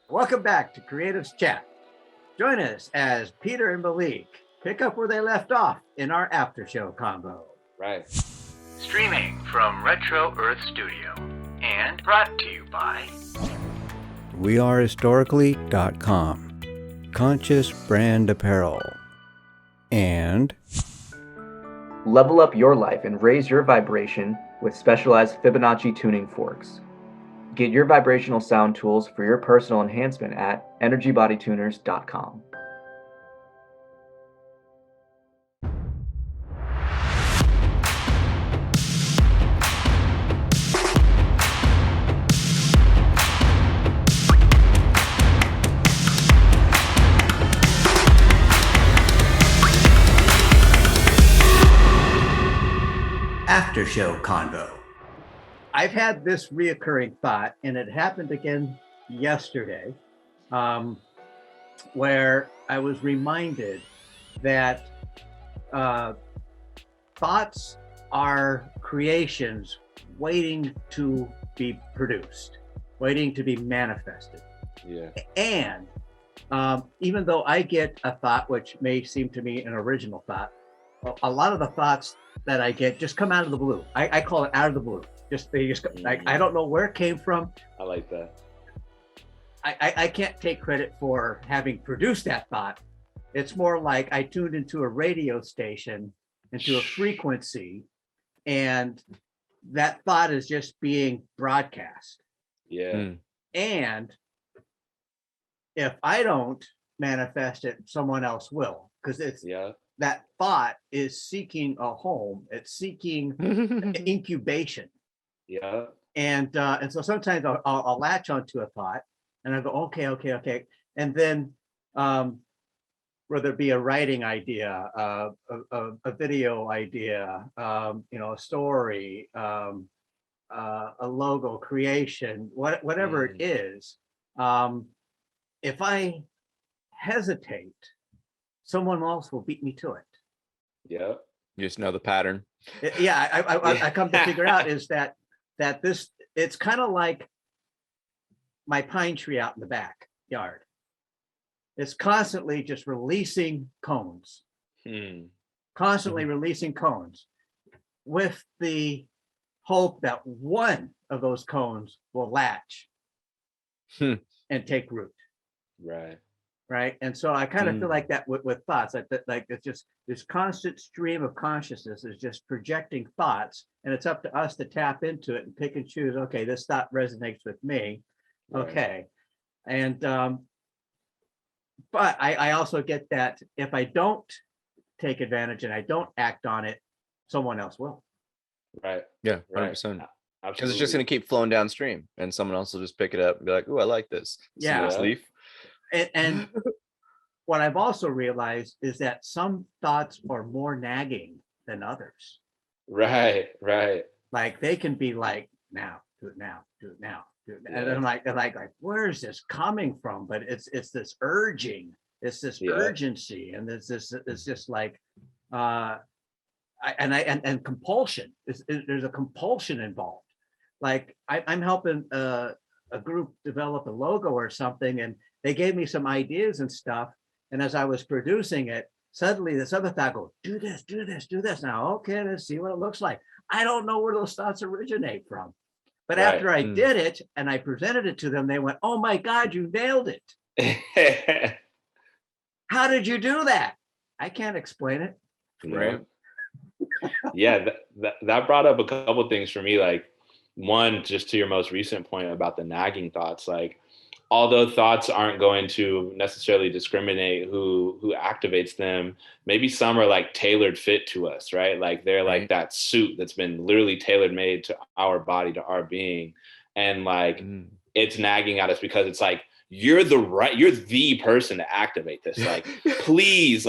Welcome back to Creatives Chat. Join us as Peter and Malik pick up where they left off in our after show convo. Right. Streaming from Retro Earth Studio and brought to you by wearehistorically.com, Conscious Brand Apparel, and Level up your life and raise your vibration with specialized Fibonacci tuning forks. Get your vibrational sound tools for your personal enhancement at energybodytuners.com. After show convo. I've had this reoccurring thought, and it happened again yesterday, where I was reminded that thoughts are creations waiting to be produced, waiting to be manifested. Yeah. And even though I get a thought, which may seem to me an original thought, a lot of the thoughts that I get just come out of the blue. I call it out of the blue. They just like, I don't know where it came from. I like that. I can't take credit for having produced that thought. It's more like I tuned into a radio station, into a frequency, and that thought is just being broadcast. Yeah. And if I don't manifest it, someone else will, because it's that thought is seeking a home. It's seeking incubation. Yeah. And so sometimes I'll latch onto a thought and I go, okay. And then whether it be a writing idea, a video idea, a story, a logo creation, whatever it is, if I hesitate, someone else will beat me to it. Yeah. You just know the pattern. I come to figure out is that this, it's kind of like my pine tree out in the backyard. It's constantly just releasing cones, constantly releasing cones with the hope that one of those cones will latch and take root. Right. And so I kind of feel like that with thoughts, like it's just this constant stream of consciousness is just projecting thoughts, and it's up to us to tap into it and pick and choose. Okay, this thought resonates with me. Okay. And but I also get that if I don't take advantage and I don't act on it, someone else will. Right. Yeah, 100%. Because it's just going to keep flowing downstream, and someone else will just pick it up and be like, "Oh, I like this." Leaf. And what I've also realized is that some thoughts are more nagging than others. Right. Like they can be like, now, do it now, do it now, do it now. And I'm like, where is this coming from? But it's this urging, it's this urgency, and it's just like, and compulsion. There's a compulsion involved. Like I'm helping a group develop a logo or something, and they gave me some ideas and stuff. And as I was producing it, suddenly this other thought goes, do this. Now, okay, let's see what it looks like. I don't know where those thoughts originate from. But after I did it and I presented it to them, they went, oh my God, you nailed it. How did you do that? I can't explain it. Right. Yeah, that brought up a couple of things for me. Like, one, just to your most recent point about the nagging thoughts, like, although thoughts aren't going to necessarily discriminate who activates them, maybe some are like tailored fit to us, right? Like they're like that suit that's been literally tailor made to our body, to our being. And like, it's nagging at us because it's like, you're the person to activate this. Like, please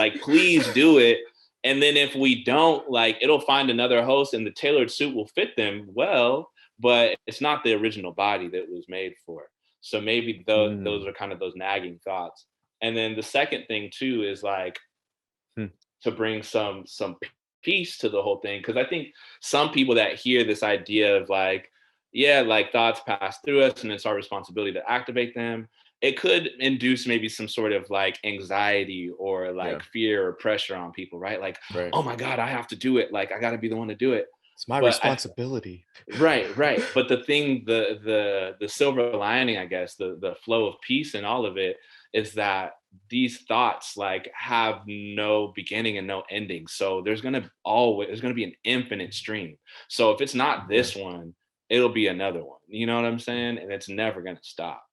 do it. And then if we don't, like, it'll find another host and the tailored suit will fit them well, but it's not the original body that it was made for. So maybe those are kind of those nagging thoughts. And then the second thing too is like to bring some peace to the whole thing. Cause I think some people that hear this idea of like, yeah, like thoughts pass through us and it's our responsibility to activate them. it could induce maybe some sort of like anxiety or like fear or pressure on people, right? Like, oh my God, I have to do it. Like, I got to be the one to do it. It's my But responsibility. right. But the thing, the silver lining, I guess, the flow of peace and all of it is that these thoughts like have no beginning and no ending. So there's gonna be an infinite stream. So if it's not this one, it'll be another one. You know what I'm saying? And it's never gonna stop.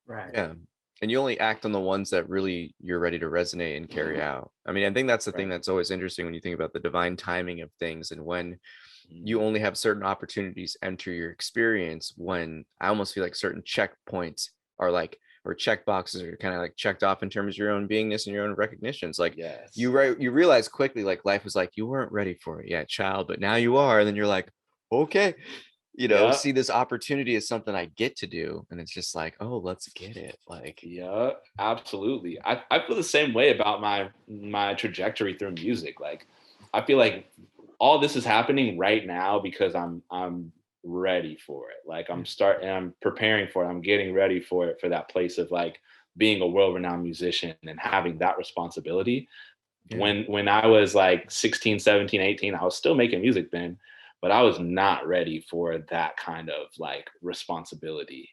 Right. Yeah. And you only act on the ones that really you're ready to resonate and carry out. I mean, I think that's the thing that's always interesting when you think about the divine timing of things, and when you only have certain opportunities enter your experience, when I almost feel like certain checkpoints are like, or check boxes are kind of like checked off in terms of your own beingness and your own recognitions. Like you realize quickly, like life was like, you weren't ready for it yet, child, but now you are. And then you're like, okay, you know, see this opportunity as something I get to do. And it's just like, oh, let's get it. Like, yeah, absolutely. I feel the same way about my trajectory through music. Like, I feel like all this is happening right now because I'm ready for it. Like I'm preparing for it. I'm getting ready for it, for that place of like being a world-renowned musician and having that responsibility. When I was like 16, 17, 18, I was still making music then, but I was not ready for that kind of like responsibility.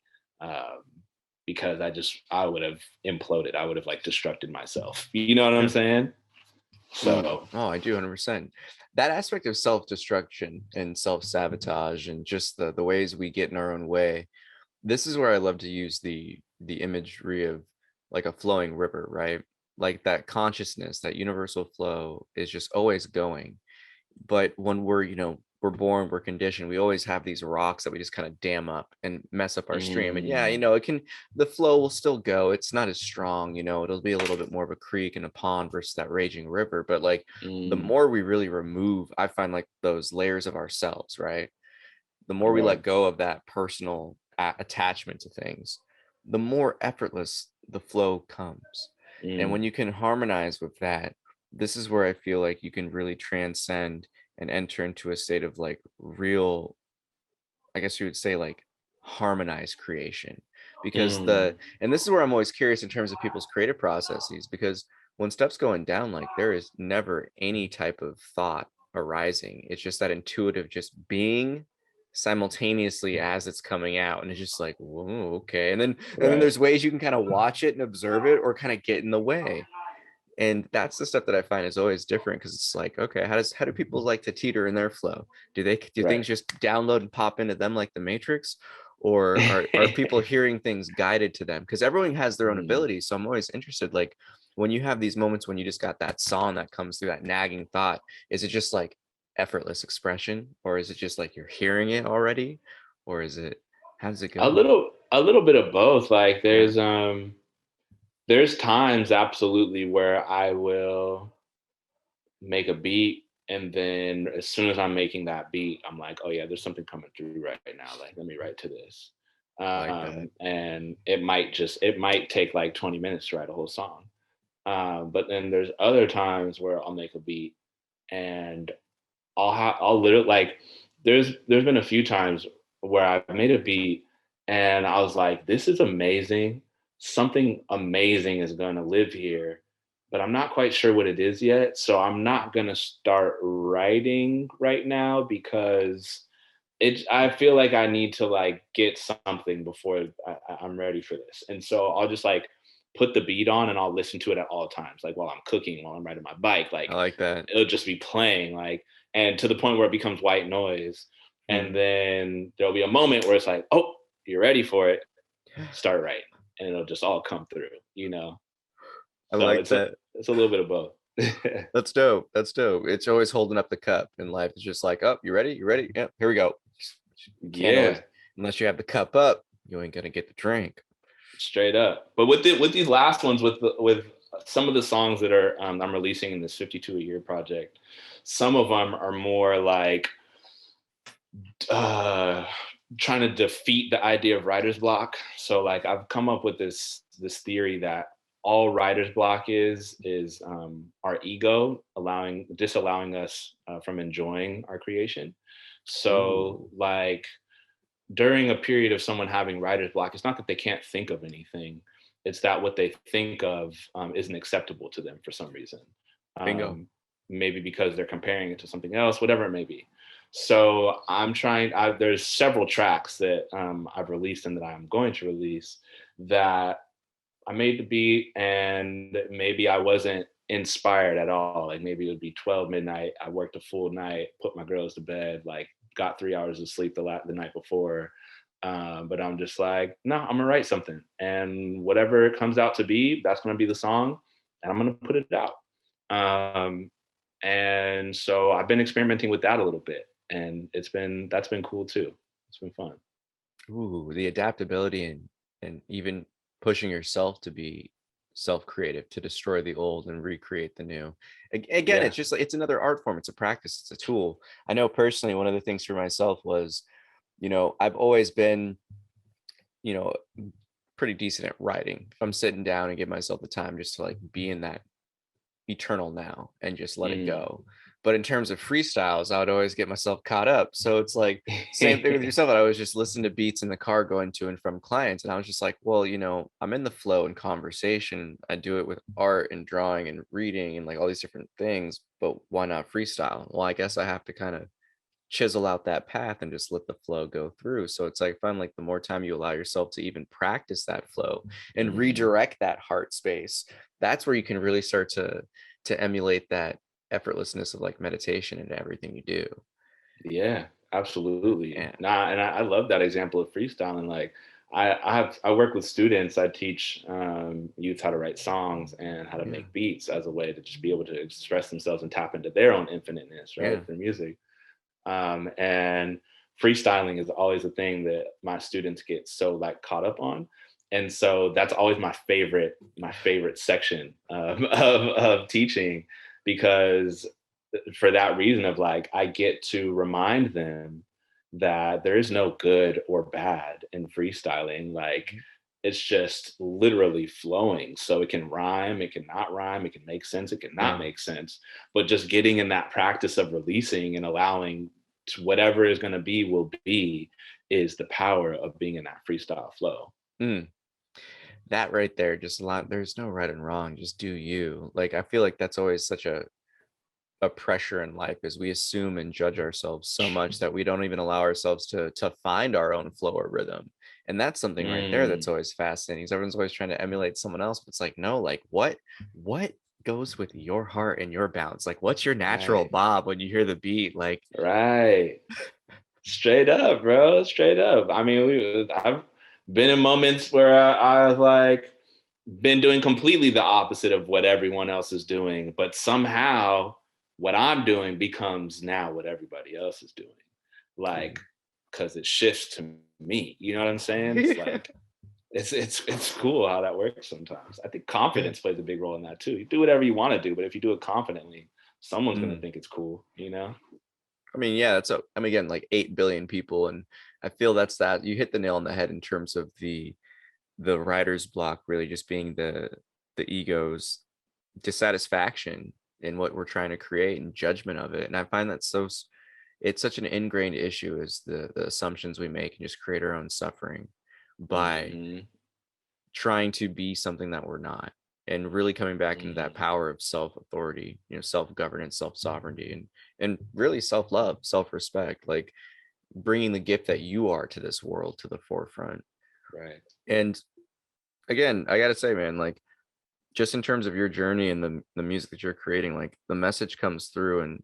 Because I would have imploded. I would have like destructed myself. You know what I'm saying? So, I do 100%. That aspect of self-destruction and self-sabotage and just the ways we get in our own way. This is where I love to use the imagery of like a flowing river, right? Like that consciousness, that universal flow is just always going. But when we're born, we're conditioned, we always have these rocks that we just kind of dam up and mess up our stream. And the flow will still go. It's not as strong, it'll be a little bit more of a creek and a pond versus that raging river. But like the more we really remove, I find like those layers of ourselves, right? The more we let go of that personal attachment to things, the more effortless the flow comes. And when you can harmonize with that, this is where I feel like you can really transcend and enter into a state of like real, I guess you would say, like harmonized creation. Because and this is where I'm always curious in terms of people's creative processes, because when stuff's going down, like there is never any type of thought arising. It's just that intuitive just being simultaneously as it's coming out, and it's just like, whoa, okay. And then there's ways you can kind of watch it and observe it or kind of get in the way. And that's the stuff that I find is always different, because it's like, okay, how do people like to teeter in their flow? Do things just download and pop into them like the Matrix, or are people hearing things guided to them? Because everyone has their own abilities. So I'm always interested, like when you have these moments when you just got that song that comes through, that nagging thought, is it just like effortless expression, or is it just like you're hearing it already, or how does it go? A little bit of both. Like there's times absolutely where I will make a beat, and then as soon as I'm making that beat, I'm like, oh yeah, there's something coming through right now. Like, let me write to this. And it might take like 20 minutes to write a whole song. But then there's other times where I'll make a beat and I'll literally, like, there's been a few times where I've made a beat and I was like, this is amazing. Something amazing is going to live here, but I'm not quite sure what it is yet. So I'm not going to start writing right now because I feel like I need to like get something before I'm ready for this. And so I'll just like put the beat on and I'll listen to it at all times. Like while I'm cooking, while I'm riding my bike, like I like that. It'll just be playing, like, and to the point where it becomes white noise. And then there'll be a moment where it's like, oh, you're ready for it. Start writing. And it'll just all come through, I like that. It's a little bit of both. That's dope. That's dope. It's always holding up the cup in life. It's just like, oh, you ready? You ready? Yeah, here we go. Unless you have the cup up, you ain't gonna get the drink. Straight up. But with these last ones, with some of the songs that are I'm releasing in this 52 a year project, some of them are more like trying to defeat the idea of writer's block. So like I've come up with this theory that all writer's block is our ego disallowing us from enjoying our creation. So like during a period of someone having writer's block, it's not that they can't think of anything, It's that what they think of isn't acceptable to them for some reason. Bingo. Maybe because they're comparing it to something else, whatever it may be. So I'm trying, there's several tracks that I've released and that I'm going to release that I made the beat and maybe I wasn't inspired at all. Like maybe it would be 12 midnight. I worked a full night, put my girls to bed, like got 3 hours of sleep the night before. But I'm just like, no, I'm gonna write something, and whatever it comes out to be, that's gonna be the song, and I'm gonna put it out. And so I've been experimenting with that a little bit, and that's been cool too. It's been fun. Ooh, the adaptability and even pushing yourself to be self-creative, to destroy the old and recreate the new. Again, Yeah. it's just like it's another art form. It's a practice. It's a tool. I know personally, one of the things for myself was, I've always been, you know, pretty decent at writing. If I'm sitting down and give myself the time just to like be in that eternal now and just let it go. But in terms of freestyles, I would always get myself caught up. So it's like same thing with yourself. I was just listening to beats in the car going to and from clients. And I was just like, well, I'm in the flow and conversation. I do it with art and drawing and reading and like all these different things. But why not freestyle? Well, I guess I have to kind of chisel out that path and just let the flow go through. So it's like fun, like the more time you allow yourself to even practice that flow and redirect that heart space, that's where you can really start to emulate that effortlessness of like meditation into everything you do. Yeah, absolutely. Yeah. And I love that example of freestyling. Like I work with students. I teach youth how to write songs and how to make beats as a way to just be able to express themselves and tap into their own infiniteness, right? For music. And freestyling is always a thing that my students get so like caught up on. And so that's always my favorite section of teaching, because for that reason of like, I get to remind them that there is no good or bad in freestyling. Like it's just literally flowing. So it can rhyme, it can not rhyme, it can make sense, it can not make sense. But just getting in that practice of releasing and allowing to whatever is going to be will be is the power of being in that freestyle flow. That right there, just a lot. There's no right and wrong. Just do you. Like I feel like that's always such a pressure in life, is we assume and judge ourselves so much that we don't even allow ourselves to find our own flow or rhythm. And that's something right there that's always fascinating. Everyone's always trying to emulate someone else, but it's like, no, like what goes with your heart and your bounce? Like what's your natural bob when you hear the beat? Like straight up, bro, straight up. I mean, I've been in moments where I've like been doing completely the opposite of what everyone else is doing, but somehow what I'm doing becomes now what everybody else is doing. Like, because it shifts to me. You know what I'm saying? It's like it's cool how that works sometimes. I think confidence plays a big role in that too. You do whatever you want to do, but if you do it confidently, someone's gonna think it's cool, I mean, yeah, again, like 8 billion people. And I feel that you hit the nail on the head in terms of the writer's block really just being the ego's dissatisfaction in what we're trying to create and judgment of it. And I find that it's such an ingrained issue, is the assumptions we make and just create our own suffering by trying to be something that we're not, and really coming back into that power of self-authority, self-governance, self-sovereignty, and really self-love, self-respect, like bringing the gift that you are to this world to the forefront. Right. And again, I gotta say, man, like just in terms of your journey and the music that you're creating, like the message comes through. And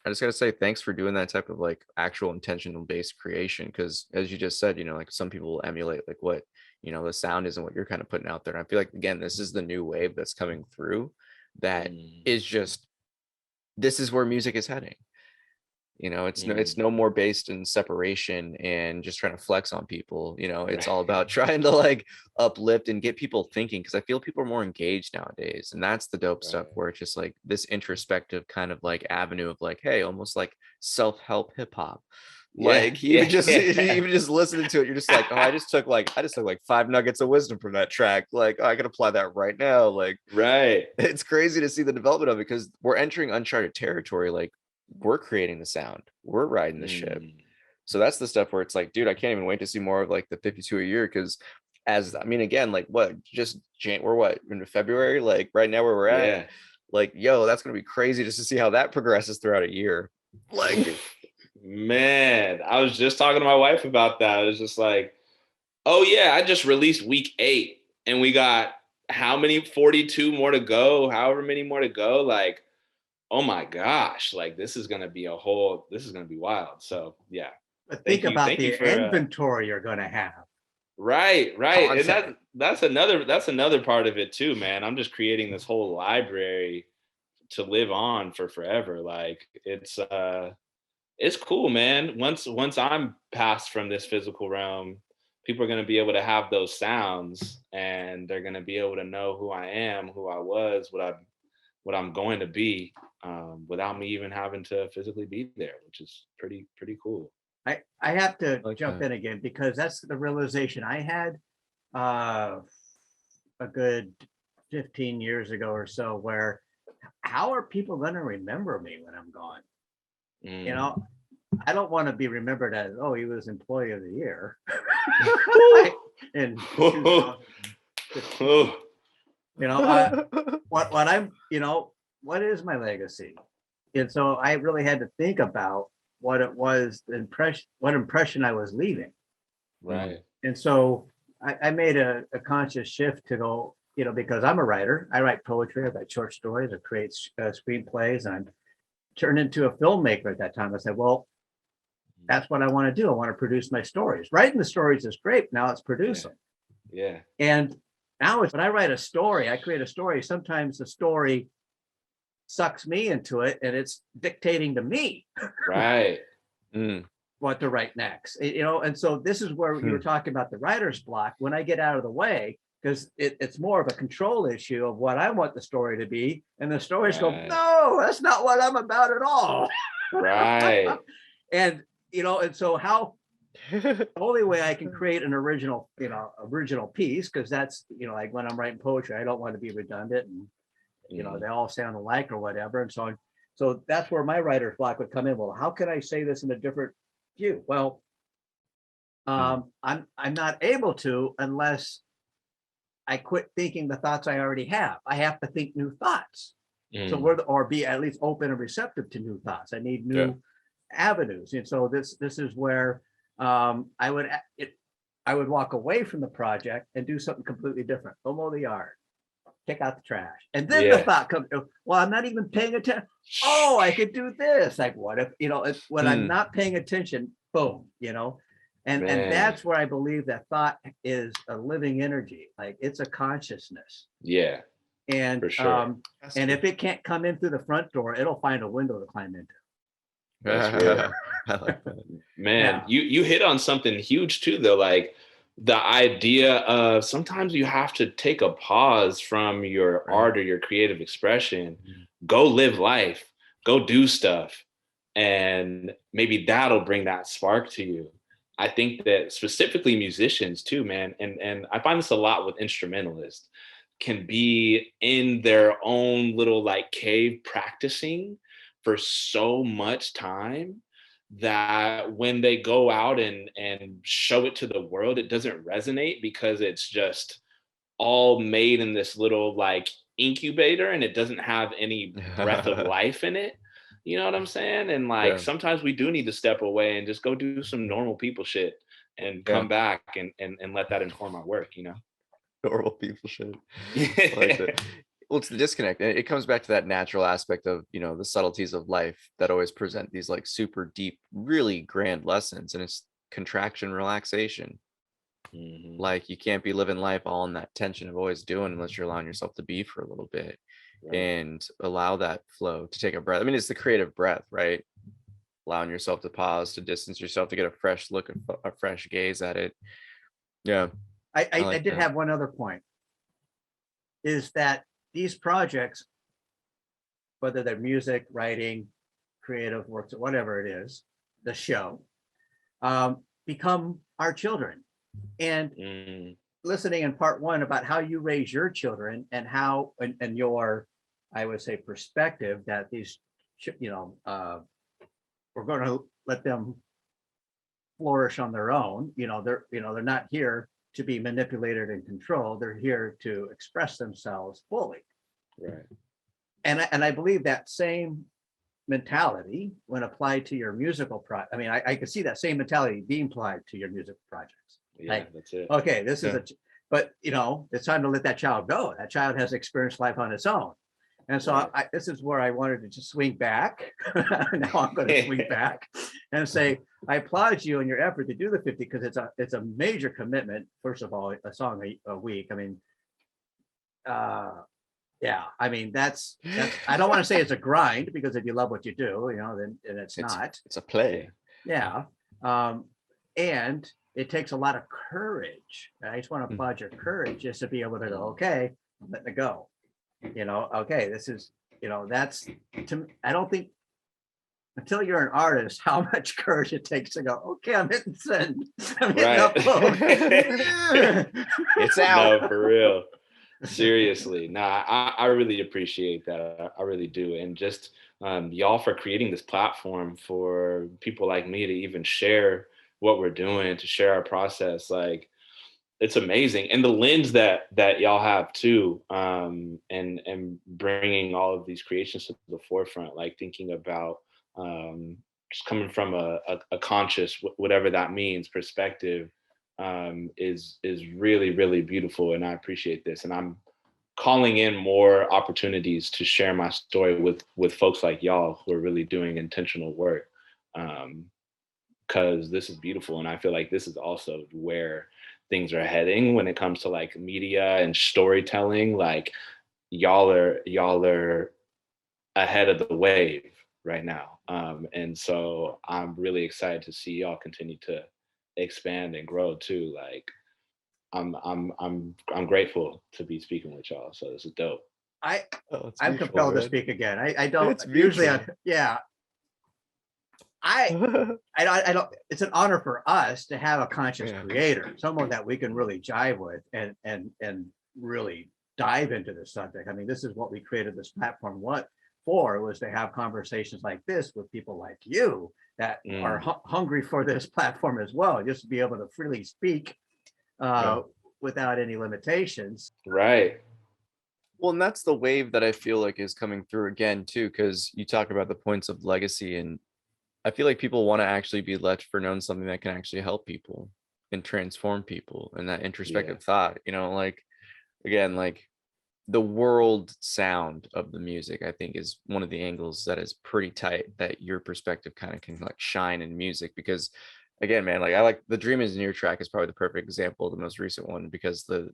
I just gotta say thanks for doing that type of like actual intentional based creation, because as you just said, like some people will emulate like what the sound isn't what you're kind of putting out there. And I feel like, again, this is the new wave that's coming through that is just, this is where music is heading. It's no more based in separation and just trying to flex on people. It's all about trying to like uplift and get people thinking, because I feel people are more engaged nowadays. And that's the dope stuff, where it's just like this introspective kind of like avenue of like, hey, almost like self-help hip hop. Like even just listening to it, you're just like, oh, I just took like 5 nuggets of wisdom from that track. Like, oh, I can apply that right now. Like, it's crazy to see the development of it, because we're entering uncharted territory. Like, we're creating the sound, we're riding the ship. So that's the stuff where it's like, dude, I can't even wait to see more of like the 52 a year, because as, I mean, again, like what, just we're what, in February, like right now where we're at, Yeah. like, yo, that's gonna be crazy just to see how that progresses throughout a year. Like, Man, I was just talking to my wife about that. It was just like, oh yeah, I just released week 8 and we got how many, 42 more to go, however many more to go. Like, oh my gosh, like this is gonna be wild. So yeah. But think about Thank you the for inventory you're going to have. right. And content. that's another part of it too, man. I'm just creating this whole library to live on for forever. Like it's cool, man. Once I'm passed from this physical realm, people are going to be able to have those sounds, and they're going to be able to know who I am, who I was, what I'm going to be, without me even having to physically be there, which is pretty cool. I have to Like jump that. in again because that's the realization I had a good 15 years ago or so, where how are people going to remember me when I'm gone? Mm. You know, I don't want to be remembered as, oh, he was employee of the year. And what I'm, what is my legacy? And so I really had to think about what it was, what impression I was leaving. Right. And so I made a conscious shift to go, because I'm a writer. I write poetry, I write short stories, I create screenplays, and I'm turned into a filmmaker at that time. I said, well, that's what I want to do. I want to produce my stories. Writing the stories is great. Now it's producing. Yeah. And now it's when I write a story, I create a story. Sometimes the story sucks me into it and it's dictating to me Right. what to write next. And so this is where you were talking about the writer's block. When I get out of the way, because it's more of a control issue of what I want the story to be. And the stories go, no, that's not what I'm about at all. Right. And so how the only way I can create an original piece, because that's, like when I'm writing poetry, I don't want to be redundant and, they all sound alike or whatever. And so on. So that's where my writer's block would come in. Well, how can I say this in a different view? Well, I'm not able to unless I quit thinking the thoughts I already have. I have to think new thoughts. So or be at least open and receptive to new thoughts. I need new avenues. And so this is where I would walk away from the project and do something completely different. Go mow the yard, take out the trash. And then the thought comes, well, I'm not even paying attention. Oh, I could do this. Like, what if, when I'm not paying attention, boom, and that's where I believe that thought is a living energy. Like it's a consciousness. Yeah. And for sure. And if it can't come in through the front door, it'll find a window to climb into. That's real. I like that. Man, you hit on something huge too, though. Like the idea of sometimes you have to take a pause from your art or your creative expression, go live life, go do stuff, and maybe that'll bring that spark to you. I think that specifically musicians too, man, and I find this a lot with instrumentalists, can be in their own little like cave practicing for so much time that when they go out and show it to the world, it doesn't resonate because it's just all made in this little like incubator and it doesn't have any breath of life in it. You know what I'm saying? And like sometimes we do need to step away and just go do some normal people shit and come back and let that inform our work, Normal people shit. I like that. Well, it's the disconnect. And it comes back to that natural aspect of, the subtleties of life that always present these like super deep, really grand lessons. And it's contraction, relaxation. Like you can't be living life all in that tension of always doing unless you're allowing yourself to be for a little bit and allow that flow to take a breath. I mean, it's the creative breath, right? Allowing yourself to pause, to distance yourself, to get a fresh look, a fresh gaze at it. Yeah. I did have one other point, is that these projects, whether they're music, writing, creative works, or whatever it is, the show, become our children. And listening in part one about how you raise your children and how, and your, I would say, perspective that these, we're going to let them flourish on their own. They're not here to be manipulated and controlled. They're here to express themselves fully. Right. And I believe that same mentality when applied to your musical I mean, I could see that same mentality being applied to your musical projects. Yeah, Like, that's it. okay, this is Yeah. but you know, it's time to let that child go. That child has experienced life on its own. And so Right. this is where I wanted to just swing back. Now I'm going to swing back and say, I applaud you in your effort to do the 50, because it's a major commitment. First of all, a song a week. I mean, yeah, I mean, that's, I don't want to say it's a grind, because if you love what you do, you know, then it's not. It's a play. Yeah. And it takes a lot of courage. I just want to applaud your courage just to be able to go, okay, I'm letting it go. You know, okay, this is, you know, that's, I don't think until you're an artist, how much courage it takes to go, okay, I'm hitting send. I'm hitting Right. upload. It's out. No, for real. Seriously. Nah, I really appreciate that. I really do. And just y'all for creating this platform for people like me to even share what we're doing, to share our process. Like, it's amazing. And the lens that y'all have too, and bringing all of these creations to the forefront, like thinking about just coming from a conscious, whatever that means, perspective, is really, really beautiful. And I appreciate this. And I'm calling in more opportunities to share my story with folks like y'all who are really doing intentional work. Because this is beautiful. And I feel like this is also where things are heading when it comes to like media and storytelling. Like y'all are ahead of the wave right now. And so I'm really excited to see y'all continue to expand and grow too. Like I'm grateful to be speaking with y'all. So this is dope. Oh, it's I'm mutual, compelled to man. speak again. I don't It's usually, mutual. yeah. I don't, it's an honor for us to have a conscious Yeah. creator, someone that we can really jive with and really dive into the subject. I mean, this is what we created this platform for, was to have conversations like this with people like you that are hungry for this platform as well, just to be able to freely speak without any limitations. Right. Well, and that's the wave that I feel like is coming through again too, because you talk about the points of legacy, and I feel like people want to actually be left for known something that can actually help people and transform people, and that introspective thought, you know, like, again, like the world sound of the music, I think, is one of the angles that is pretty tight, that your perspective kind of can like shine in music. Because again, man, like I like the Dream Engineer track is probably the perfect example, the most recent one, because the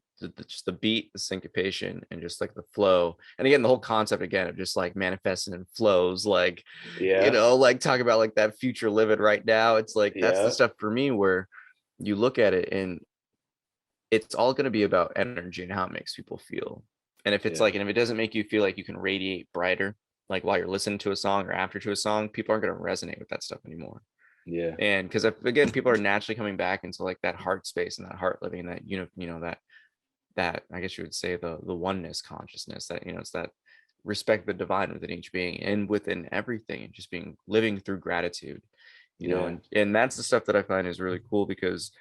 just the beat, the syncopation, and just like the flow, and again the whole concept again of just like manifesting in flows, like, you know, like talk about like that future living right now. It's like that's the stuff for me where you look at it and it's all going to be about energy and how it makes people feel. And if it's like, and if it doesn't make you feel like you can radiate brighter, like while you're listening to a song or after to a song, people aren't going to resonate with that stuff anymore. Yeah. And because again, people are naturally coming back into like that heart space and that heart living, that, you know, that I guess you would say the oneness consciousness, that, you know, it's that respect the divine within each being and within everything, and just being living through gratitude, you know, and that's the stuff that I find is really cool, because,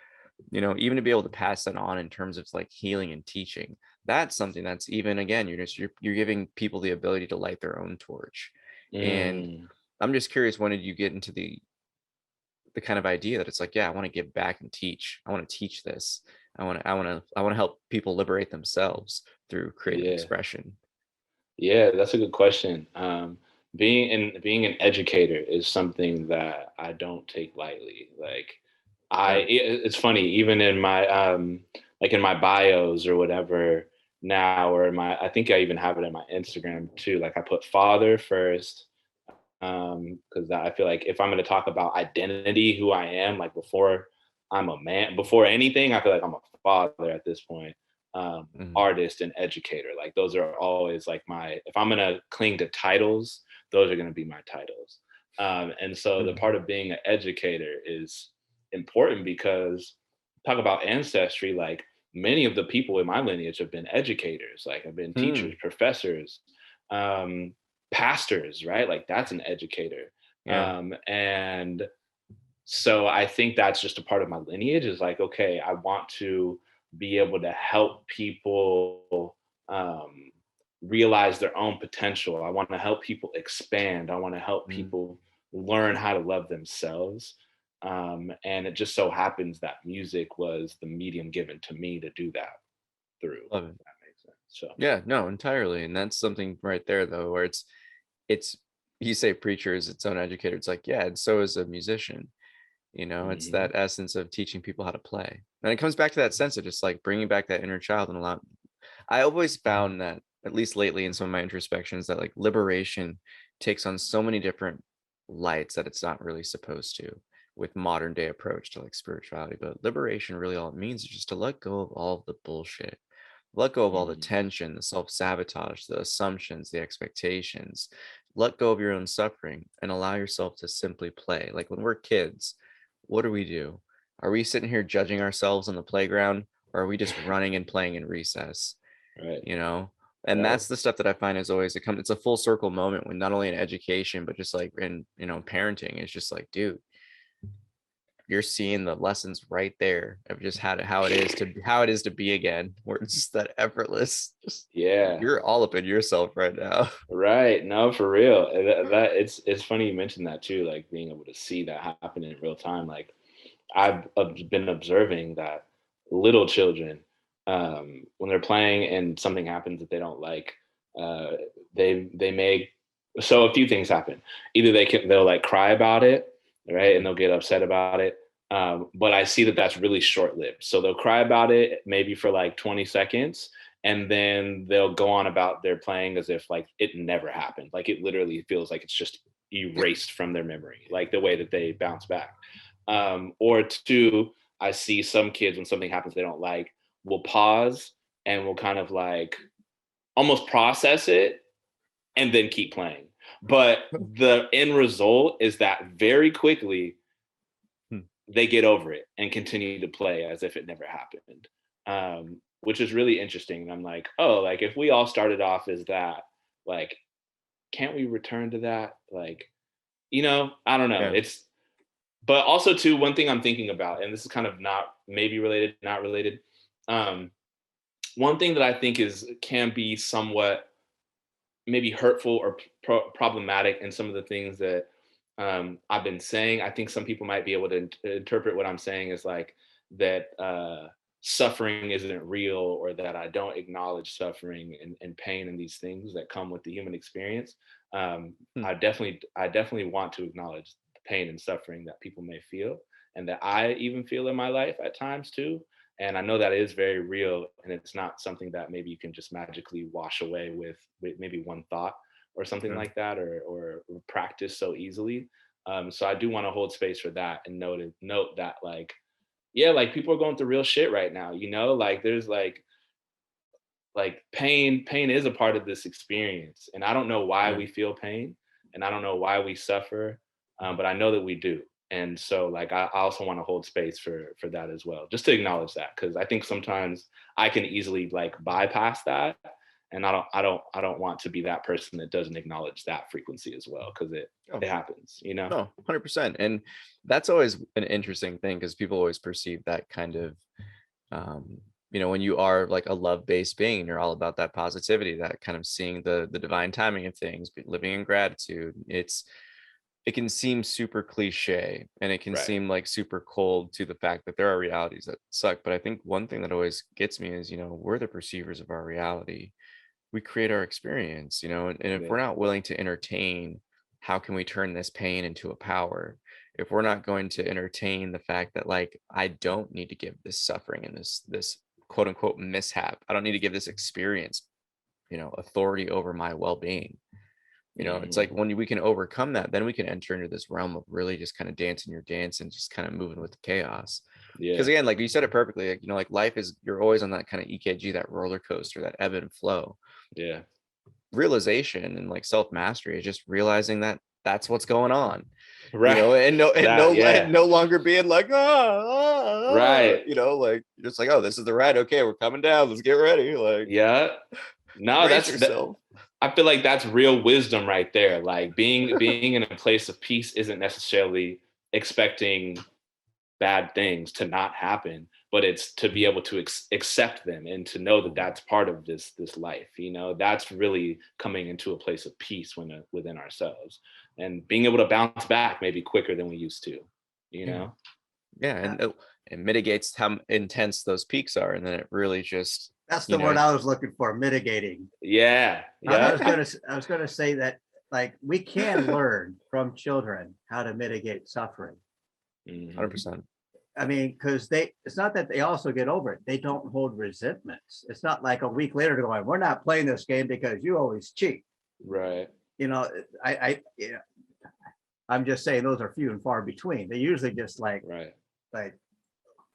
you know, even to be able to pass that on in terms of like healing and teaching, that's something that's even, again, you're giving people the ability to light their own torch. And I'm just curious, when did you get into the kind of idea that it's like, yeah, I want to give back and teach. I want to teach this. I want to help people liberate themselves through creative expression. Yeah, that's a good question. Being an educator is something that I don't take lightly. Like it's funny, even in my like in my bios or whatever now, or I think I even have it in my Instagram too. Like I put father first, because I feel like if I'm going to talk about identity, who I am, like before I'm a man, before anything, I feel like I'm a father at this point. Artist and educator, like those are always like if I'm going to cling to titles, those are going to be my titles. And so the part of being an educator is important, because talk about ancestry, like many of the people in my lineage have been educators, like have been teachers, professors, pastors, right? Like that's an educator. And so I think that's just a part of my lineage, is like, okay, I want to be able to help people realize their own potential. I want to help people expand. I want to help people learn how to love themselves. And it just so happens that music was the medium given to me to do that through. Love it. If that makes sense. So Yeah, no, entirely. And that's something right there though, where it's you say preacher is its own educator. It's like, yeah, and so is a musician. It's that essence of teaching people how to play. And it comes back to that sense of just like bringing back that inner child and allow. I always found that, at least lately in some of my introspections, that like liberation takes on so many different lights that it's not really supposed to with modern day approach to like spirituality. But liberation, really all it means is just to let go of all the bullshit, let go of all the tension, the self-sabotage, the assumptions, the expectations, let go of your own suffering and allow yourself to simply play. Like when we're kids, what do? Are we sitting here judging ourselves on the playground, or are we just running and playing in recess? right. And Yeah. that's the stuff that I find is always it's a full circle moment when not only in education, but just like in, parenting. It's just like, dude, you're seeing the lessons right there of just how it is to be again, where it's just that effortless, just you're all up in yourself right now. Right. No, for real. That it's funny you mentioned that too, like being able to see that happen in real time. Like I've been observing that little children, when they're playing and something happens that they don't like, they may. So a few things happen. Either they'll like cry about it, right, and they'll get upset about it. But I see that that's really short lived. So they'll cry about it maybe for like 20 seconds, and then they'll go on about their playing as if like it never happened. Like it literally feels like it's just erased from their memory, like the way that they bounce back. Or two, I see some kids when something happens they don't like, will pause and will kind of like almost process it and then keep playing. But the end result is that very quickly they get over it and continue to play as if it never happened, which is really interesting. And I'm like, oh, like if we all started off as that, like, can't we return to that? Like, I don't know. Yeah. But also too, one thing I'm thinking about, and this is kind of not maybe related, not related. One thing that I think can be somewhat maybe hurtful or problematic in some of the things that I've been saying. I think some people might be able to interpret what I'm saying as like that suffering isn't real, or that I don't acknowledge suffering and pain and these things that come with the human experience. I definitely want to acknowledge the pain and suffering that people may feel, and that I even feel in my life at times too. And I know that is very real, and it's not something that maybe you can just magically wash away with maybe one thought or something like that, or practice so easily. So I do want to hold space for that and note that like, yeah, like people are going through real shit right now, like there's like pain is a part of this experience. And I don't know why we feel pain, and I don't know why we suffer, but I know that we do. And so like I also want to hold space for that as well, just to acknowledge that, because I think sometimes I can easily like bypass that, and I don't want to be that person that doesn't acknowledge that frequency as well, because it happens, No, 100%. And that's always an interesting thing, because people always perceive that kind of when you are like a love-based being, you're all about that positivity, that kind of seeing the divine timing of things, living in gratitude. It can seem super cliche, and it can seem like super cold to the fact that there are realities that suck. But I think one thing that always gets me is, we're the perceivers of our reality. We create our experience, and if we're not willing to entertain, how can we turn this pain into a power? If we're not going to entertain the fact that like, I don't need to give this suffering and this quote unquote mishap, I don't need to give this experience, authority over my well-being. It's like when we can overcome that, then we can enter into this realm of really just kind of dancing your dance and just kind of moving with the chaos. Because again, like you said it perfectly, like, like life is, you're always on that kind of EKG, that roller coaster, that ebb and flow. Yeah. Realization and like self-mastery is just realizing that that's what's going on. Right. And no longer being like, right. Like just like, oh, this is the ride. Okay, we're coming down. Let's get ready. Like, yeah. No, that's yourself. I feel like that's real wisdom right there. Like being in a place of peace isn't necessarily expecting bad things to not happen, but it's to be able to accept them and to know that that's part of this life. That's really coming into a place of peace within ourselves and being able to bounce back maybe quicker than we used to. Yeah, and it mitigates how intense those peaks are, and then it really just That's the word I was looking for, mitigating. Yeah. I was gonna say that, like, we can learn from children how to mitigate suffering. 100%. I mean, because it's not that they also get over it. They don't hold resentments. It's not like a week later going, we're not playing this game because you always cheat. Right. I'm just saying those are few and far between. They usually just like,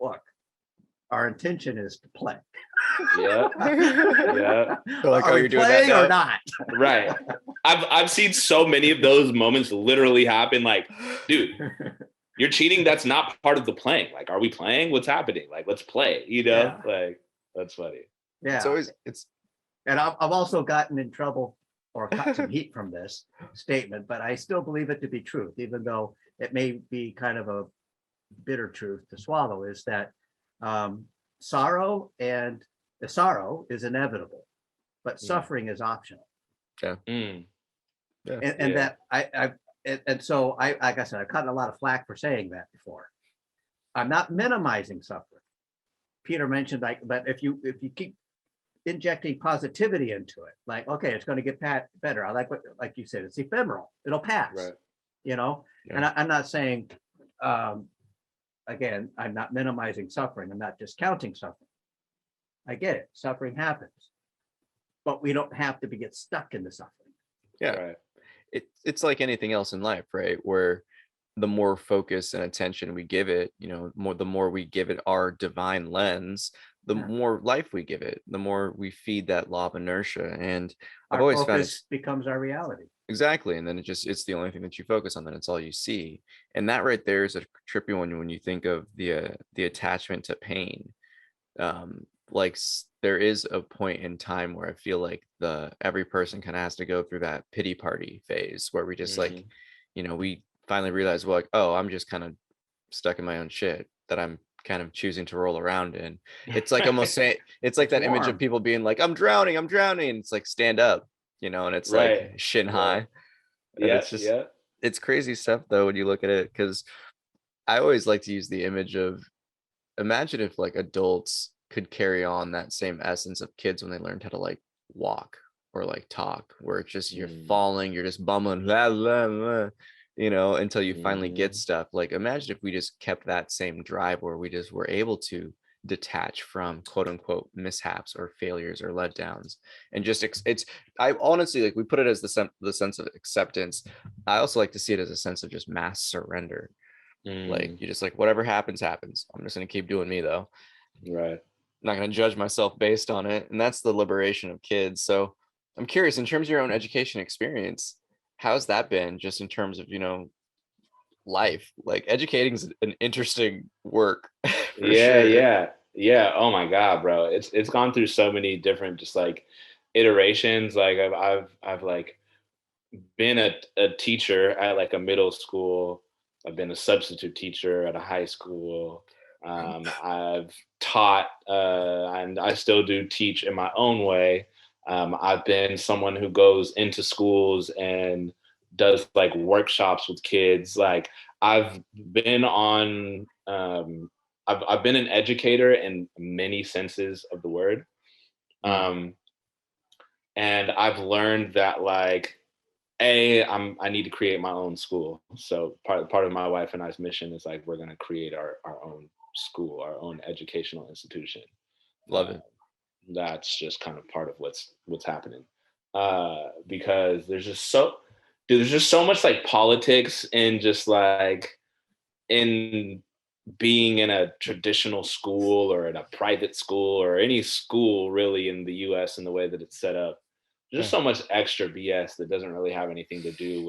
look, our intention is to play. Yeah. Yeah. So like, are we you're doing playing that or not? Right. I've seen so many of those moments literally happen. Like, dude, you're cheating. That's not part of the playing. Like, are we playing? What's happening? Like, let's play. Yeah. Like, that's funny. Yeah. And I've also gotten in trouble or got some heat from this statement, but I still believe it to be truth, even though it may be kind of a bitter truth to swallow, is that sorrow is inevitable, but suffering is optional. Yeah. Yeah. And that and so like I said, I've gotten a lot of flack for saying that before. I'm not minimizing suffering. Peter mentioned, like, but if you keep injecting positivity into it, like, okay, it's going to get better. I like you said, it's ephemeral. It'll pass. Right. Yeah. And I'm not saying, again, I'm not minimizing suffering. I'm not discounting suffering. I get it. Suffering happens, but we don't have to get stuck in the suffering. Yeah. Right. It's like anything else in life, right? Where the more focus and attention we give it, the more we give it our divine lens, the more life we give it, the more we feed that law of inertia. And I've always found it becomes our reality. Exactly. And then it's the only thing that you focus on, then it's all you see. And that right there is a trippy one when you think of the attachment to pain. Like there is a point in time where I feel like every person kind of has to go through that pity party phase where we just like, we finally realize, well, like, oh, I'm just kind of stuck in my own shit that I'm kind of choosing to roll around in. It's like almost saying, it's like that image of people being like, I'm drowning. And it's like, stand up, and it's like shin high. And it's just, it's crazy stuff though, when you look at it, because I always like to use the image of, imagine if like adults could carry on that same essence of kids when they learned how to like walk or like talk, where it's just you're falling, you're just bumbling, blah, blah, blah, until you finally get stuff. Like imagine if we just kept that same drive where we just were able to detach from quote unquote mishaps or failures or letdowns, and just I honestly, like, we put it as the sense of acceptance. I also like to see it as a sense of just mass surrender. Like you just like, whatever happens. I'm just gonna keep doing me though. Right. I'm not gonna judge myself based on it. And that's the liberation of kids. So I'm curious, in terms of your own education experience, how's that been, just in terms of, life? Like educating is an interesting work. Yeah. Oh my God, bro. It's gone through so many different just like iterations. Like I've like been a teacher at like a middle school. I've been a substitute teacher at a high school. I've taught, and I still do teach in my own way. I've been someone who goes into schools and does like workshops with kids. Like I've been on, I've been an educator in many senses of the word. And I've learned that like, I need to create my own school. So part of my wife and I's mission is like, we're going to create our own school, our own educational institution. Love it. That's just kind of part of what's happening. Because there's just so much like politics and just like in being in a traditional school or in a private school or any school really in the US and the way that it's set up. There's so much extra BS that doesn't really have anything to do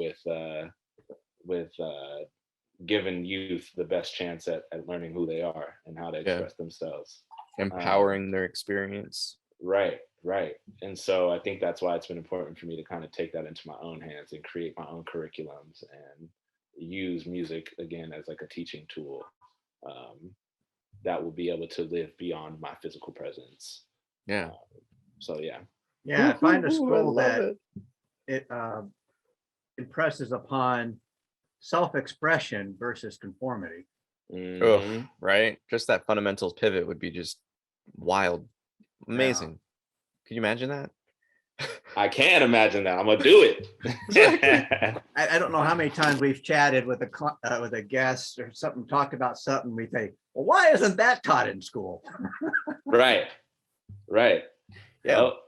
with giving youth the best chance at learning who they are and how to express themselves. Empowering their experience. Right. And so I think that's why it's been important for me to kind of take that into my own hands and create my own curriculums and use music again as like a teaching tool. that will be able to live beyond my physical presence. Yeah. So yeah. Yeah, I find a Ooh, I school love that it. it impresses upon self-expression versus conformity. Oh, Mhm. right. Just that fundamental pivot would be just wild, amazing. Can you imagine that? I can't imagine that. I'm gonna do it. Exactly. I don't know how many times we've chatted with a guest or something, talked about something. We think, well, why isn't that taught in school? Right. Right. Yeah, Well,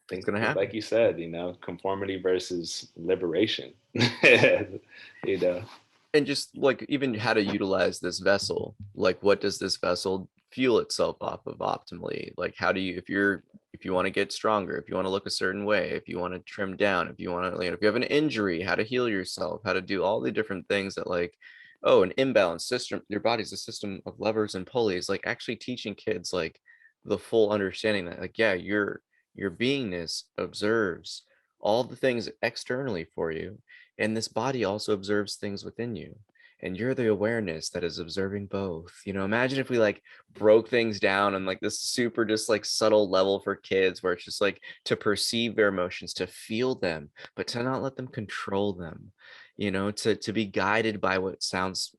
things gonna happen. like you said, conformity versus liberation. you know. And just like even how to utilize this vessel, like what does this vessel fuel itself off of optimally? Like how do you, if you want to get stronger, if you want to look a certain way, if you want to trim down, if you want to, if you have an injury, how to heal yourself, how to do all the different things that like, oh, an imbalanced system, your body's a system of levers and pulleys, like actually teaching kids like the full understanding that like, yeah, your beingness observes all the things externally for you, and this body also observes things within you, and you're the awareness that is observing both. Imagine if we like broke things down and like this super just like subtle level for kids where it's just like to perceive their emotions, to feel them, but to not let them control them, to be guided by what sounds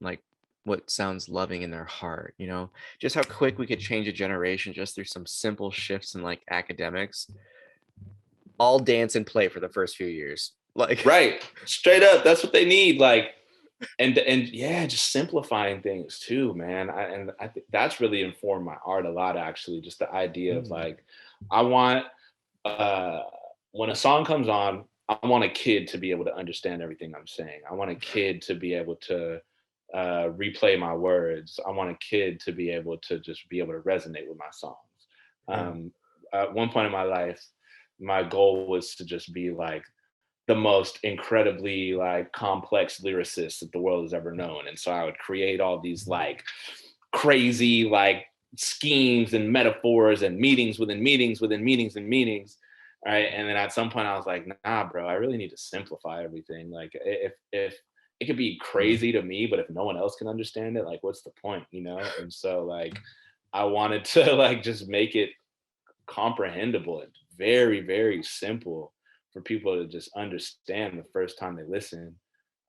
loving in their heart. Just how quick we could change a generation just through some simple shifts in like academics. All dance and play for the first few years, like Right. Straight up. That's what they need. Like, and yeah, just simplifying things too, man. I think that's really informed my art a lot, actually. Just the idea of like, I want when a song comes on, I want a kid to be able to understand everything I'm saying. I want a kid to be able to replay my words. I want a kid to be able to just be able to resonate with my songs. At one point in my life, my goal was to just be like the most incredibly like complex lyricist that the world has ever known. And so I would create all these like crazy like schemes and metaphors and meetings within meetings within meetings and meetings. Right. And then at some point I was like, nah, bro, I really need to simplify everything. Like if it could be crazy to me, but if no one else can understand it, like what's the point, And so like I wanted to like just make it comprehensible and very, very simple for people to just understand the first time they listen.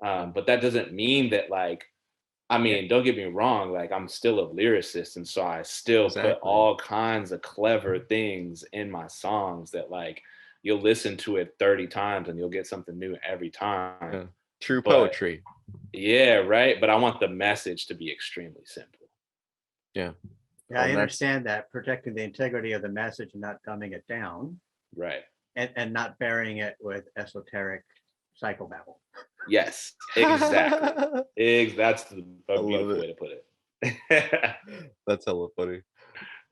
But that doesn't mean that like, I mean, don't get me wrong, like I'm still a lyricist. And so I still put Exactly. all kinds of clever things in my songs that like you'll listen to it 30 times and you'll get something new every time. Yeah. True But poetry. yeah, right. But I want the message to be extremely simple. Yeah. Yeah, I understand that, protecting the integrity of the message and not dumbing it down, Right. and not burying it with esoteric psychobabble. Yes, exactly. That's a beautiful way to put it. That's hella funny.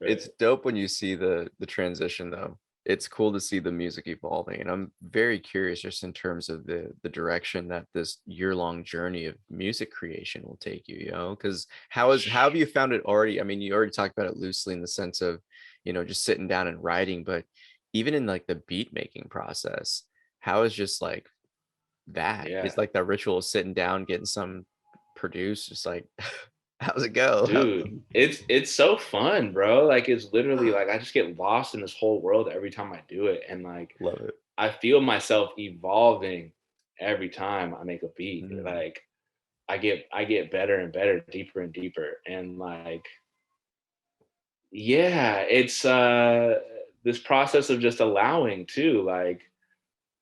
Right. It's dope when you see the transition though. It's cool to see the music evolving, and I'm very curious just in terms of the direction that this year-long journey of music creation will take you, because how have you found it already? I mean, you already talked about it loosely in the sense of, just sitting down and writing, but even in like the beat making process, how is just like that? Yeah. It's like the ritual of sitting down, getting some produced, just like how's it go? Dude, it's so fun, bro. Like it's literally like I just get lost in this whole world every time I do it. And like Love it. I feel myself evolving every time I make a beat. Like I get better and better, deeper and deeper. And like, yeah, it's this process of just allowing too. Like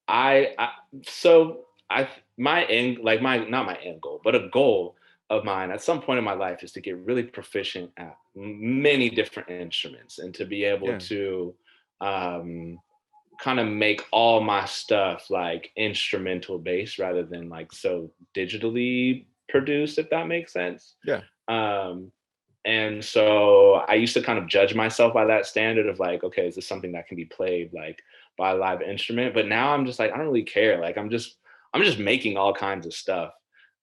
I so I my end like my not my end goal, but a goal of mine at some point in my life is to get really proficient at many different instruments and to be able Yeah. to kind of make all my stuff like instrumental based rather than like so digitally produced, if that makes sense. Yeah. And so I used to kind of judge myself by that standard of like, okay, is this something that can be played like by a live instrument? But now I'm just like, I don't really care. Like I'm just making all kinds of stuff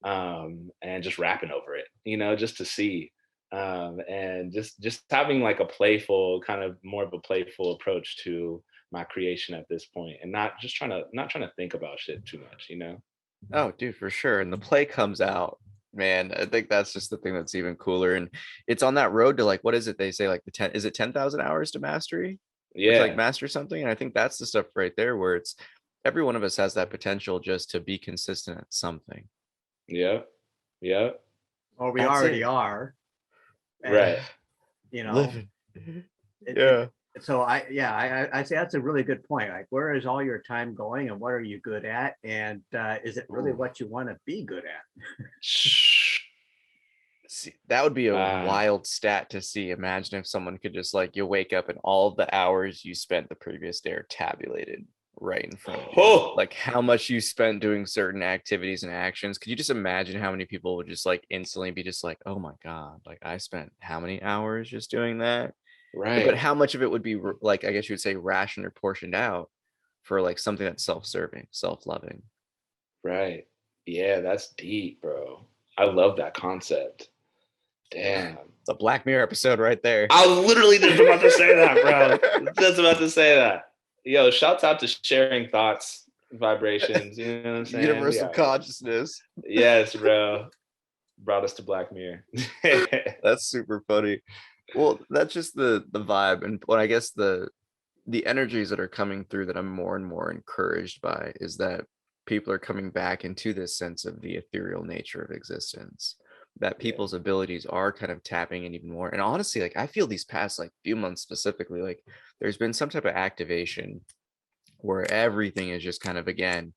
and just rapping over it, just to see. And just having like a playful, kind of more of a playful approach to my creation at this point, and not trying to think about shit too much, Oh, dude, for sure. And the play comes out Man, I think that's just the thing that's even cooler. And it's on that road to like, what is it? They say like is it 10,000 hours to mastery? Or to like Yeah. master something? And I think that's the stuff right there where it's every one of us has that potential just to be consistent at something. Yeah. Yeah. Or we That's already it. are. And, Right. You know, Living. it- Yeah. so I say that's a really good point. Like, where is all your time going, and what are you good at, and is it really Ooh. what you want to be good at? See, that would be a Ah. wild stat to see. Imagine if someone could just like you wake up and all of the hours you spent the previous day are tabulated right in front of you. Oh. Like how much you spent doing certain activities and actions. Could you just imagine how many people would just like instantly be just like, oh my God, like I spent how many hours just doing that? But Right. how much of it would be like, I guess you would say rationed or portioned out for like something that's self-serving, self-loving. Right. Yeah, that's deep, bro. I love that concept. Damn. It's a Black Mirror episode right there. I was literally just about to say that, bro. Just about to say that. Yo, shouts out to sharing thoughts, vibrations. You know what I'm saying? Universal Yeah. consciousness. Yes, bro. Brought us to Black Mirror. That's super funny. Well, that's just the vibe, and what I guess the energies that are coming through that I'm more and more encouraged by is that people are coming back into this sense of the ethereal nature of existence. That Yeah. people's abilities are kind of tapping in even more. And honestly, like I feel these past like few months specifically, like there's been some type of activation where everything is just kind of again,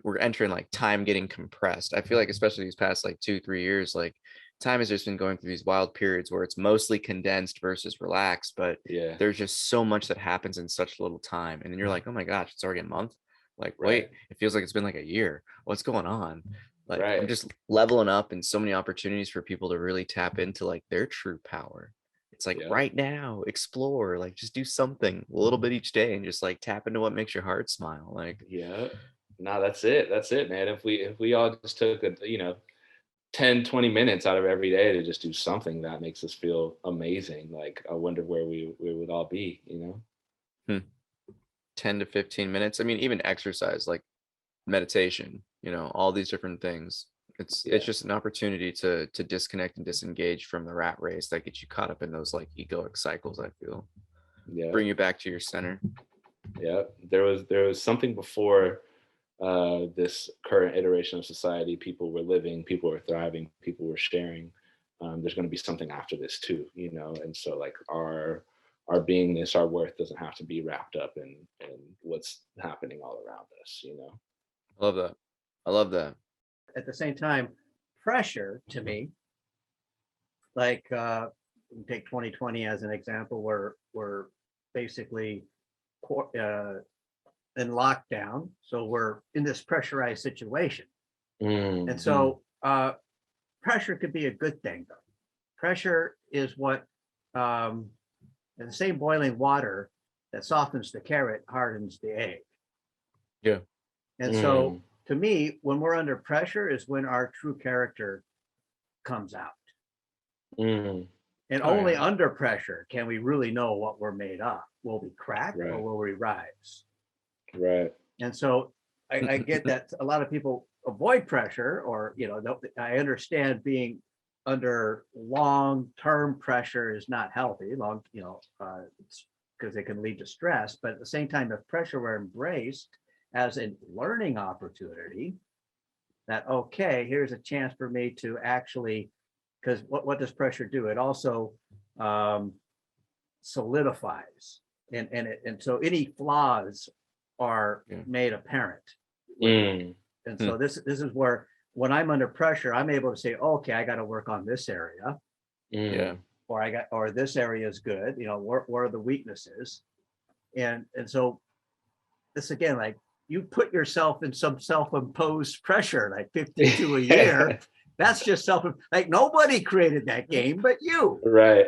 we're entering like time getting compressed. I feel like especially these past like 2-3 years, like time has just been going through these wild periods where it's mostly condensed versus relaxed, but Yeah. there's just so much that happens in such little time. And then you're like, oh my gosh, it's already a month. Like, Right. wait, it feels like it's been like a year. What's going on? Like, I'm Right. just leveling up and so many opportunities for people to really tap into like their true power. It's like Yeah. right now, explore, like just do something a little bit each day and just like tap into what makes your heart smile. Like, Yeah. No, that's it. That's it, man. If we all just took 10-20 minutes out of every day to just do something that makes us feel amazing, like I wonder where we would all be, 10 to 15 minutes. I mean, even exercise, like meditation, all these different things. It's Yeah. just an opportunity to disconnect and disengage from the rat race that gets you caught up in those like egoic cycles, I feel. Yeah. Bring you back to your center. Yeah. There was something before this current iteration of society. People were living, people were thriving, people were sharing. There's going to be something after this too, and so like our beingness, our worth doesn't have to be wrapped up in what's happening all around us. I love that. I love that. At the same time, pressure to me, like take 2020 as an example, where we're basically in lockdown, so we're in this pressurized situation. Mm-hmm. And so pressure could be a good thing, though. Pressure is what, in the same boiling water that softens the carrot hardens the egg. Yeah. And so to me, when we're under pressure is when our true character comes out. And only under pressure can we really know what we're made of. Will we crack or will we rise? Right. And so I get that a lot of people avoid pressure, or, I understand being under long-term pressure is not healthy, because it can lead to stress. But at the same time, if pressure were embraced as a learning opportunity, that, okay, here's a chance for me to actually, because what does pressure do? It also solidifies, and so any flaws are made apparent. And so this is where, when I'm under pressure, I'm able to say, okay, I got to work on this area. Yeah. Or this area is good. Where are the weaknesses? And so this again, like, you put yourself in some self-imposed pressure, like 52 a year. That's just like nobody created that game but you. Right.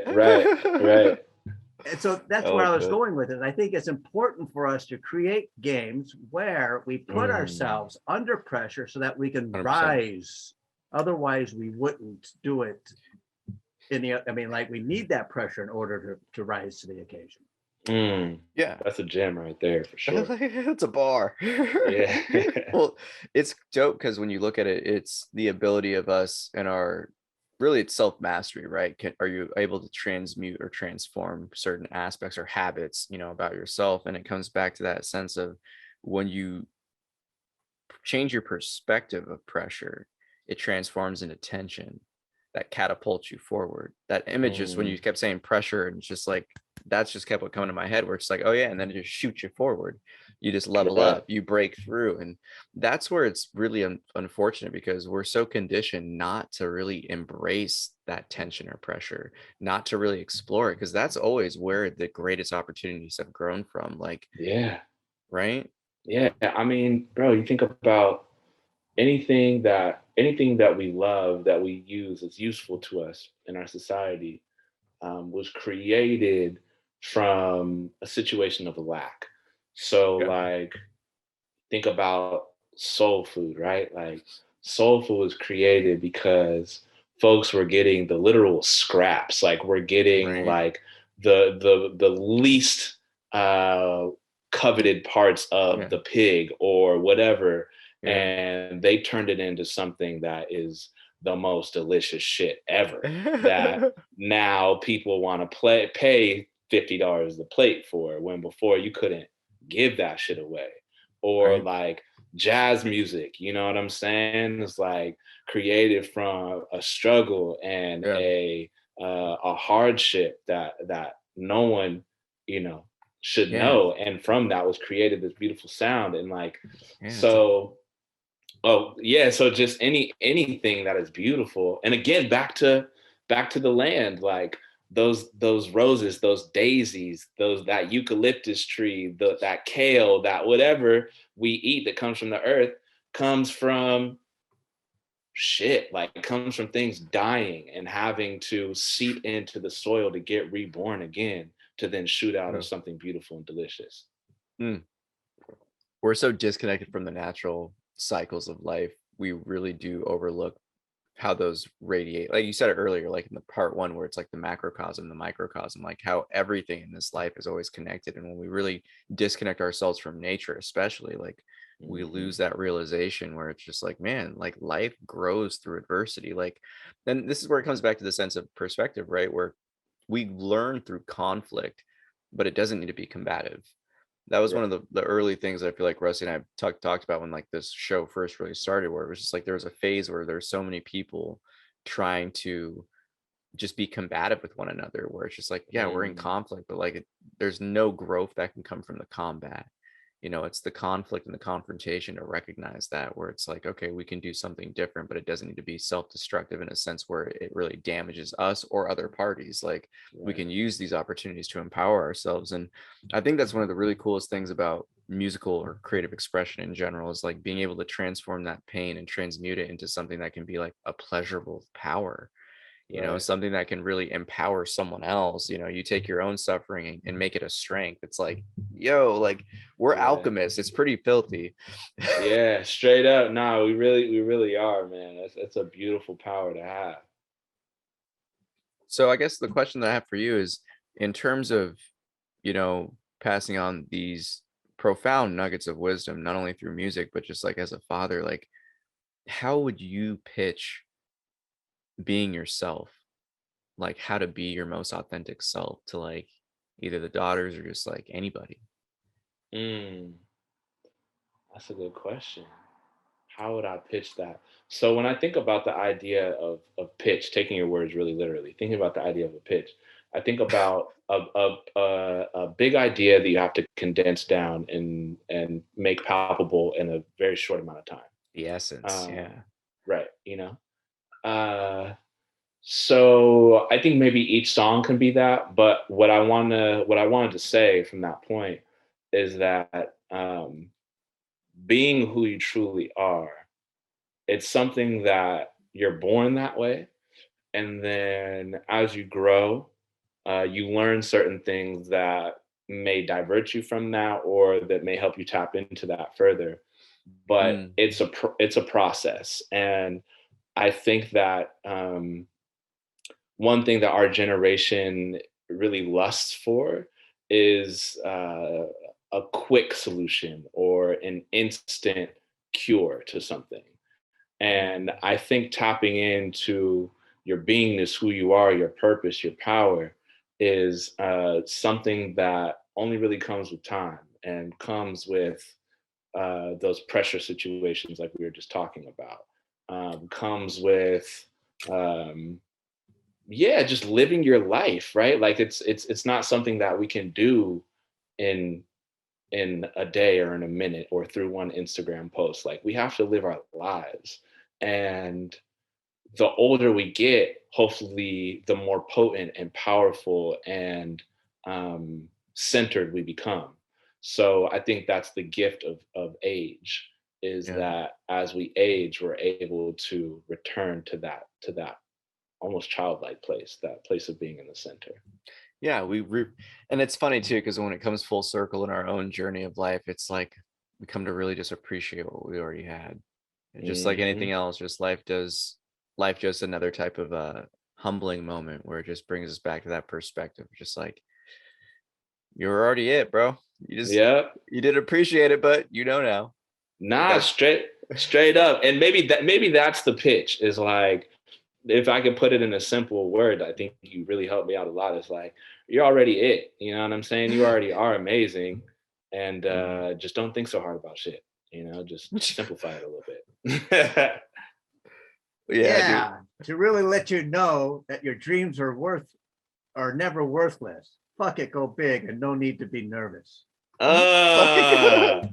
And so that's where I was going with it. I think it's important for us to create games where we put ourselves under pressure so that we can 100%. rise. Otherwise, we wouldn't do it. We need that pressure in order to rise to the occasion. Yeah. That's a gem right there for sure. It's a bar. Yeah. Well, it's dope because when you look at it, it's the ability of us and our really it's self-mastery, right? Are you able to transmute or transform certain aspects or habits, about yourself? And it comes back to that sense of when you change your perspective of pressure, it transforms into tension that catapults you forward. That image is when you Mm, kept saying pressure, and it's just like that's just kept coming to my head where it's like, oh yeah, and then it just shoots you forward. You just level yeah. up, you break through. And that's where it's really unfortunate because we're so conditioned not to really embrace that tension or pressure, not to really explore it, because that's always where the greatest opportunities have grown from. Like, Yeah. right? Yeah. I mean, bro, you think about anything that we love, that we use, is useful to us in our society, was created from a situation of lack. So Yeah. like, think about soul food, right? Like, soul food was created because folks were getting the literal scraps. Like, we're getting Right. like the least uh coveted parts of Yeah. the pig or whatever, Yeah. and they turned it into something that is the most delicious shit ever, that now people want to pay $50 the plate for, when before you couldn't give that shit away. Or Right. like jazz music, you know what I'm saying? It's like created from a struggle and Yeah. a hardship that no one, you know, should Yeah. know. And from that was created this beautiful sound. And like, Yeah. so, oh yeah, so just anything that is beautiful. And again, back to the land, like those roses, those daisies, that eucalyptus tree, that kale, that whatever we eat that comes from the earth, comes from shit, like it comes from things dying and having to seep into the soil to get reborn again, to then shoot out Yeah. as something beautiful and delicious. Mm. We're so disconnected from the natural cycles of life. We really do overlook how those radiate. Like you said it earlier, like in the part one, where it's like the macrocosm, the microcosm, like how everything in this life is always connected. And when we really disconnect ourselves from nature, especially, like we Mhm. lose that realization where it's just like, man, like life grows through adversity. Like, then this is where it comes back to the sense of perspective, right? Where we learn through conflict, but it doesn't need to be combative. That was Right. one of the early things I feel like Rusty and I talked about when like this show first really started, where it was just like there was a phase where there's so many people trying to just be combative with one another, where it's just like, yeah, we're in Mm, conflict, but like there's no growth that can come from the combat. It's the conflict and the confrontation to recognize that, where it's like, okay, we can do something different, but it doesn't need to be self-destructive in a sense where it really damages us or other parties. Like, we right. can use these opportunities to empower ourselves. And I think that's one of the really coolest things about musical or creative expression in general, is like being able to transform that pain and transmute it into something that can be like a pleasurable power, Right. something that can really empower someone else. You take your own suffering and make it a strength. It's like, yo, like we're Yeah. alchemists. It's pretty filthy. Yeah, straight up. No, we really are, man. That's a beautiful power to have. So I guess the question that I have for you is, in terms of, passing on these profound nuggets of wisdom, not only through music, but just like as a father, like how would you pitch being yourself? Like how to be your most authentic self to like either the daughters or just like anybody? Mm, that's a good question. How would I pitch that? So when I think about the idea of pitch, taking your words really literally, thinking about the idea of a pitch, I think about a big idea that you have to condense down and make palpable in a very short amount of time. The essence, Um, yeah. right, you know. Uh, so I think maybe each song can be that, but what I wanted to say from that point is that being who you truly are, it's something that you're born that way, and then as you grow, you learn certain things that may divert you from that, or that may help you tap into that further. But Mm, it's a process, and I think that one thing that our generation really lusts for is a quick solution or an instant cure to something. And I think tapping into your beingness, who you are, your purpose, your power is something that only really comes with time and comes with those pressure situations like we were just talking about. Comes with just living your life, right? Like it's not something that we can do in a day or in a minute or through one Instagram post. Like we have to live our lives. And the older we get, hopefully the more potent and powerful and centered we become. So I think that's the gift of age, is that as we age, we're able to return to that almost childlike place, that place of being in the center. Yeah, and it's funny too, because when it comes full circle in our own journey of life, it's like we come to really just appreciate what we already had. And just like anything else, just life just another type of humbling moment where it just brings us back to that perspective. Just like, you're already it, bro. You did appreciate it, but you know now. Nah, straight up. And maybe that's the pitch, is like, if I could put it in a simple word, I think you really helped me out a lot. It's like, you're already it. You know what I'm saying? You already are amazing. And just don't think so hard about shit. You know, just simplify it a little bit. Yeah, to really let you know that your dreams are never worthless. Fuck it, go big, and no need to be nervous. I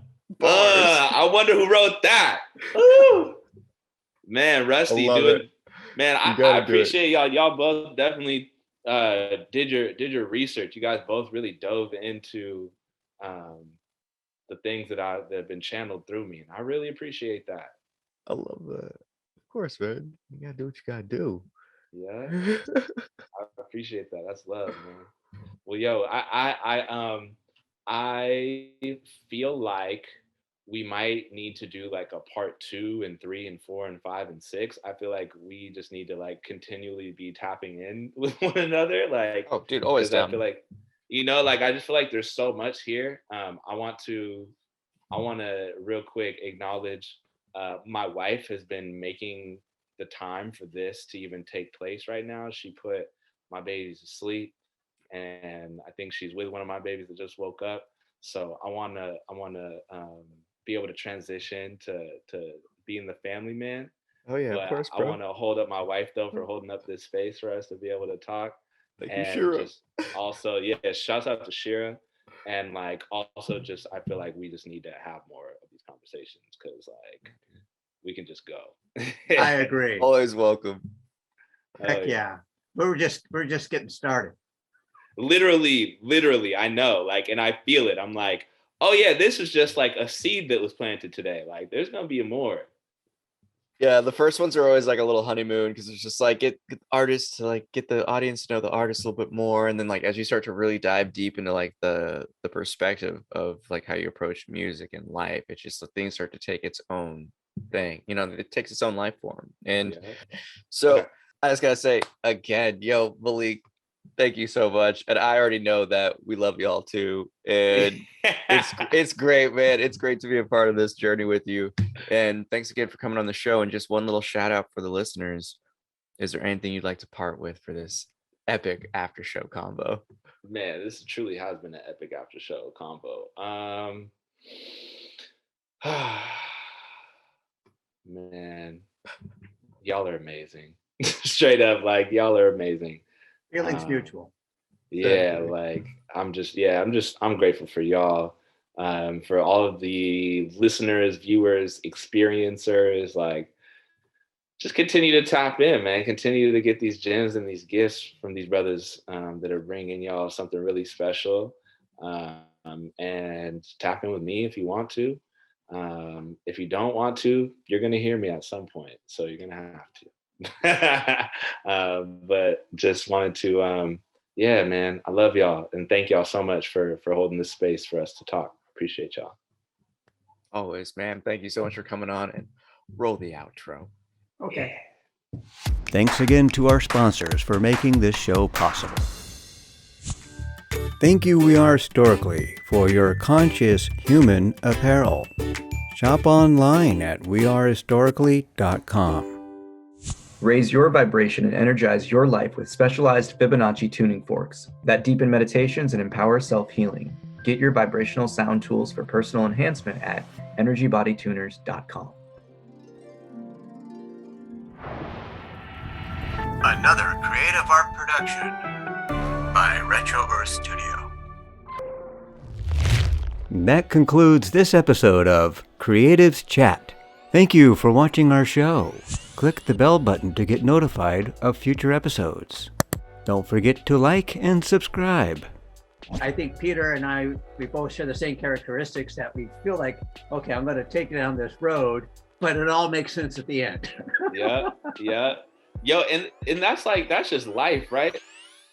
wonder who wrote that. Ooh. Man, Rusty, man, I appreciate y'all. Y'all both definitely did your research. You guys both really dove into the things that have been channeled through me, and I really appreciate that. I love that. Of course, man. You gotta do what you gotta do. Yeah, I appreciate that. That's love, man. Well, yo, I feel like we might need to do like a part 2 and 3 and 4 and 5 and 6. I feel like we just need to like continually be tapping in with one another. Like, oh, dude, always down. I feel like, like I just feel like there's so much here. I want to real quick acknowledge my wife has been making the time for this to even take place right now. She put my babies to sleep, and I think she's with one of my babies that just woke up. So I want to be able to transition to being the family man. Oh yeah, but of course, bro. I want to hold up my wife though for holding up this space for us to be able to talk. Thank and you, Shira. Just also, shouts out to Shira. And like also just I feel like we just need to have more of these conversations, because like we can just go. I agree. Always welcome. Heck yeah. We're just getting started. Literally, I know, like, and I feel it. I'm like, oh yeah, this is just like a seed that was planted today. Like there's gonna be more. Yeah, the first ones are always like a little honeymoon, because it's just like get artists to like get the audience to know the artist a little bit more, and then like as you start to really dive deep into like the perspective of like how you approach music and life, it's just the things start to take its own thing. It takes its own life form. And so I just gotta say again, yo, Malik, thank you so much. And I already know that we love y'all too. And it's great, man. It's great to be a part of this journey with you. And thanks again for coming on the show. And just one little shout out for the listeners. Is there anything you'd like to part with for this epic after show convo? Man, this truly has been an epic after show convo. Man, y'all are amazing. Straight up, like y'all are amazing. Feelings mutual. Yeah, like I'm grateful for y'all, for all of the listeners, viewers, experiencers. Like, just continue to tap in, man. Continue to get these gems and these gifts from these brothers that are bringing y'all something really special. And tap in with me if you want to. If you don't want to, you're gonna hear me at some point, so you're gonna have to. But just wanted to yeah, man, I love y'all, and thank y'all so much for holding this space for us to talk. Appreciate y'all. Always, man. Thank you so much for coming on, and roll the outro. Okay. Thanks again to our sponsors for making this show possible. Thank you, We Are Historically, for your conscious human apparel. Shop online at wearehistorically.com. Raise your vibration and energize your life with specialized Fibonacci tuning forks that deepen meditations and empower self-healing. Get your vibrational sound tools for personal enhancement at energybodytuners.com. Another creative art production by Retro Earth Studio. That concludes this episode of Creatives Chat. Thank you for watching our show. Click the bell button to get notified of future episodes. Don't forget to like and subscribe. I think Peter and I, we both share the same characteristics that we feel like, okay, I'm going to take down this road, but it all makes sense at the end. Yeah. Yo, and that's just life, right?